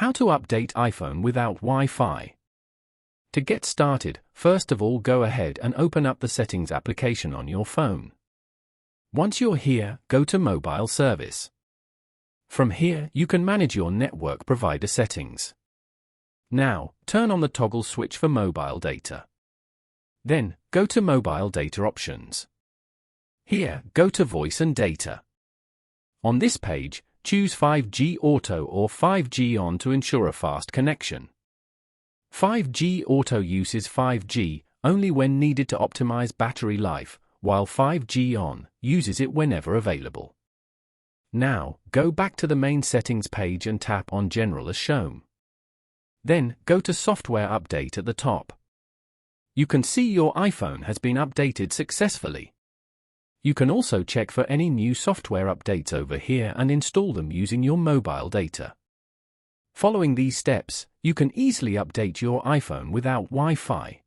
How to update iPhone without Wi-Fi. To get started, first of all go ahead and open up the Settings application on your phone. Once you're here, go to Mobile Service. From here, you can manage your network provider settings. Now, turn on the toggle switch for mobile data. Then, go to Mobile Data Options. Here, go to Voice and Data. On this page, choose 5G Auto or 5G On to ensure a fast connection. 5G Auto uses 5G only when needed to optimize battery life, while 5G On uses it whenever available. Now, go back to the main settings page and tap on General as shown. Then, go to Software Update at the top. You can see your iPhone has been updated successfully. You can also check for any new software updates over here and install them using your mobile data. Following these steps, you can easily update your iPhone without Wi-Fi.